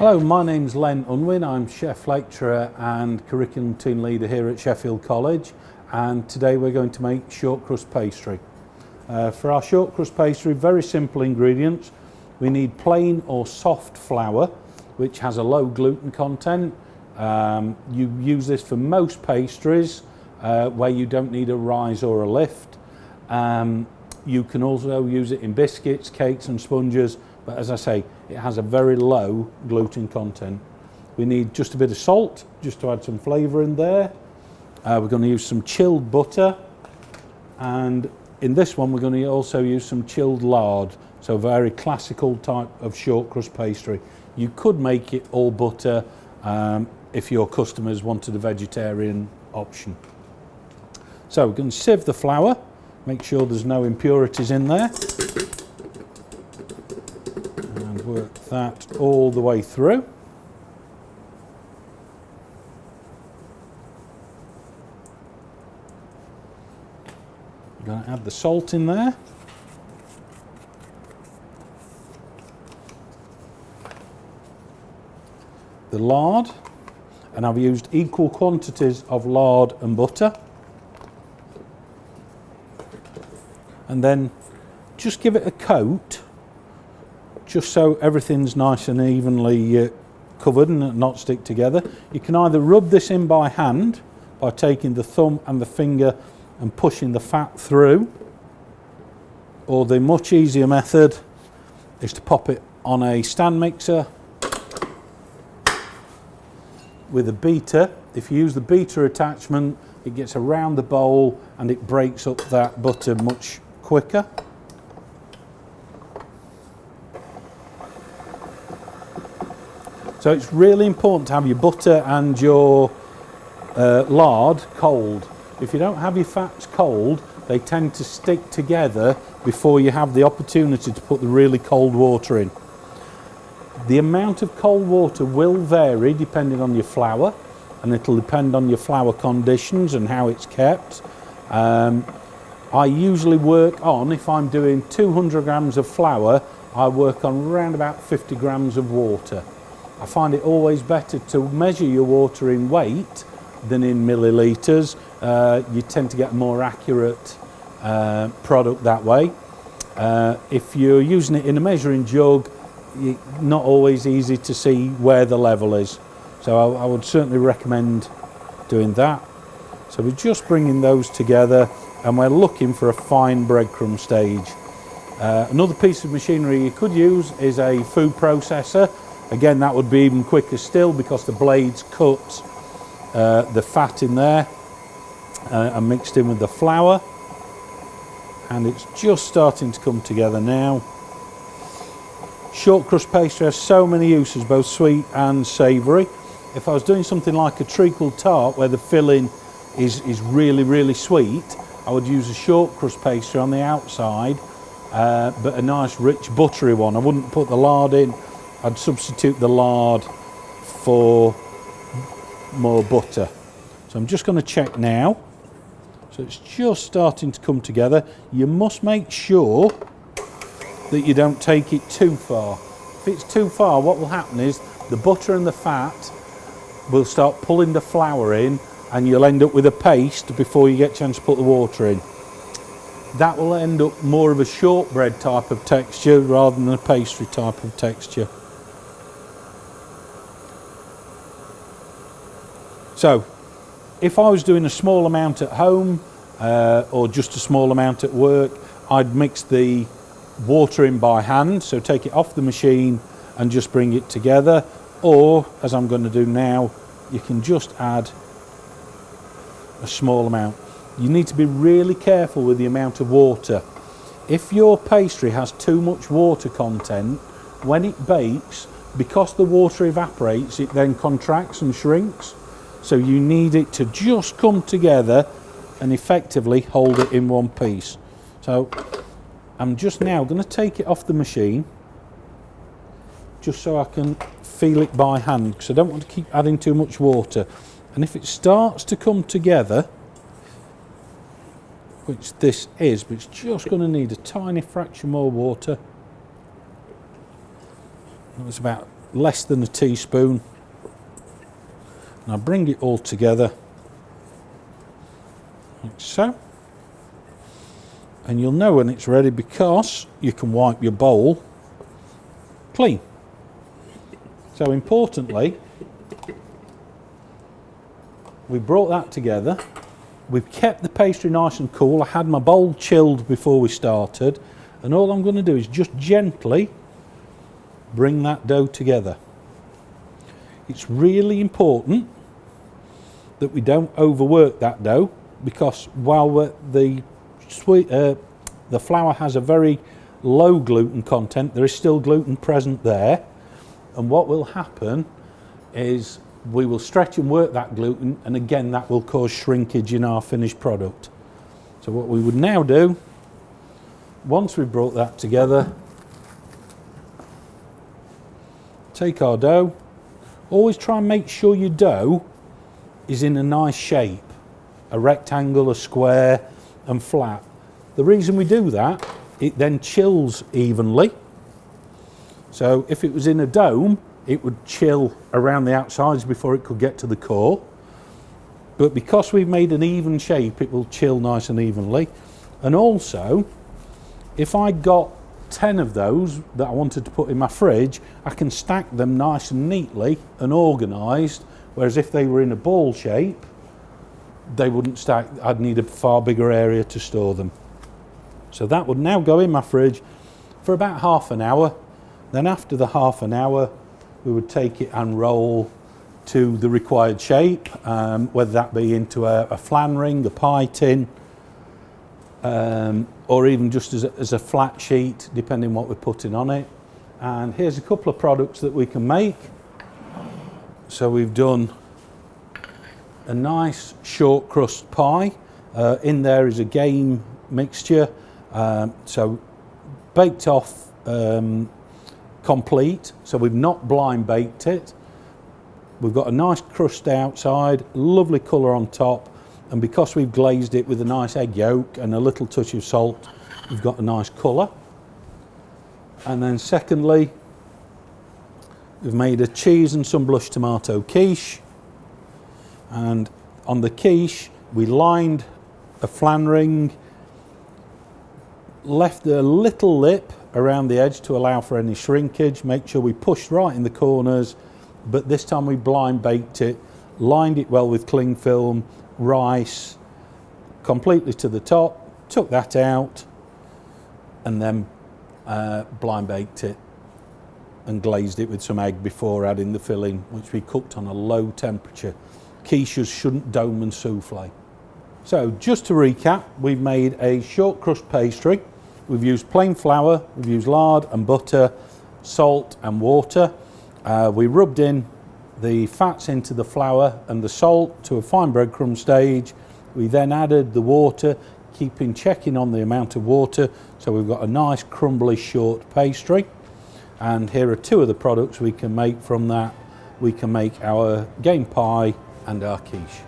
Hello, my name's Len Unwin. I'm chef lecturer and curriculum team leader here at Sheffield College, and today we're going to make shortcrust pastry. For our shortcrust pastry, very simple ingredients. We need plain or soft flour which has a low gluten content. You use this for most pastries where you don't need a rise or a lift. You can also use it in biscuits, cakes and sponges, but as I say, it has a very low gluten content. We need just a bit of salt, just to add some flavour in there. We're going to use some chilled butter, and in this one we're going to also use some chilled lard, so a very classical type of shortcrust pastry. You could make it all butter if your customers wanted a vegetarian option. So we're going to sieve the flour, make sure there's no impurities in there. Work that all the way through. I'm going to add the salt in there. The lard, and I've used equal quantities of lard and butter. And then just give it a coat, just so everything's nice and evenly covered and not stick together. You can either rub this in by hand by taking the thumb and the finger and pushing the fat through, or the much easier method is to pop it on a stand mixer with a beater. If you use the beater attachment, it gets around the bowl and it breaks up that butter much quicker. So it's really important to have your butter and your lard cold. If you don't have your fats cold, they tend to stick together before you have the opportunity to put the really cold water in. The amount of cold water will vary depending on your flour, and it'll depend on your flour conditions and how it's kept. I usually work on, if I'm doing 200 grams of flour, I work on around about 50 grams of water. I find it always better to measure your water in weight than in millilitres. You tend to get a more accurate product that way. If you're using it in a measuring jug, it's not always easy to see where the level is. So I would certainly recommend doing that. So we're just bringing those together and we're looking for a fine breadcrumb stage. Another piece of machinery you could use is a food processor. Again, that would be even quicker still because the blades cut the fat in there and mixed in with the flour. And it's just starting to come together now. Shortcrust pastry has so many uses, both sweet and savoury. If I was doing something like a treacle tart where the filling is really, really sweet, I would use a shortcrust pastry on the outside, but a nice rich buttery one. I wouldn't put the lard in. I'd substitute the lard for more butter. So I'm just going to check now. So it's just starting to come together. You must make sure that you don't take it too far. If it's too far, what will happen is the butter and the fat will start pulling the flour in and you'll end up with a paste before you get a chance to put the water in. That will end up more of a shortbread type of texture rather than a pastry type of texture. So, if I was doing a small amount at home or just a small amount at work, I'd mix the water in by hand, so take it off the machine and just bring it together. Or, as I'm going to do now, you can just add a small amount. You need to be really careful with the amount of water. If your pastry has too much water content, when it bakes, because the water evaporates, it then contracts and shrinks. So you need it to just come together and effectively hold it in one piece. So I'm just now going to take it off the machine just so I can feel it by hand, because I don't want to keep adding too much water. And if it starts to come together, which this is, but it's just going to need a tiny fraction more water. It was about less than a teaspoon. And I bring it all together, like so. And you'll know when it's ready because you can wipe your bowl clean. So importantly, we brought that together. We've kept the pastry nice and cool. I had my bowl chilled before we started, and all I'm going to do is just gently bring that dough together. It's really important that we don't overwork that dough, because while the flour has a very low gluten content, there is still gluten present there, and what will happen is we will stretch and work that gluten, and again that will cause shrinkage in our finished product. So what we would now do, once we've brought that together, take our dough. Always try and make sure your dough is in a nice shape, a rectangle, a square and flat. The reason we do that, it then chills evenly. So if it was in a dome, it would chill around the outsides before it could get to the core. But because we've made an even shape, it will chill nice and evenly. And also, if I got 10 of those that I wanted to put in my fridge, I can stack them nice and neatly and organised, whereas if they were in a ball shape, they wouldn't stack. I'd need a far bigger area to store them. So that would now go in my fridge for about half an hour. Then after the half an hour, we would take it and roll to the required shape, whether that be into a flan ring, a pie tin, or even just as a flat sheet, depending what we're putting on it. And here's a couple of products that we can make. So we've done a nice short crust pie. In there is a game mixture, so baked off complete, so we've not blind baked it. We've got a nice crust outside, lovely colour on top, and because we've glazed it with a nice egg yolk and a little touch of salt, we've got a nice colour. And then secondly, we've made a cheese and some blush tomato quiche, and on the quiche we lined a flan ring, left a little lip around the edge to allow for any shrinkage, make sure we pushed right in the corners, but this time we blind baked it, lined it well with cling film, rice, completely to the top, took that out, and then blind baked it and glazed it with some egg before adding the filling, which we cooked on a low temperature. Quiches shouldn't dome and souffle. So just to recap, we've made a short crust pastry. We've used plain flour, we've used lard and butter, salt and water. We rubbed in the fats into the flour and the salt to a fine breadcrumb stage. We then added the water, checking on the amount of water, so we've got a nice crumbly short pastry. And here are two of the products we can make from that. We can make our game pie and our quiche.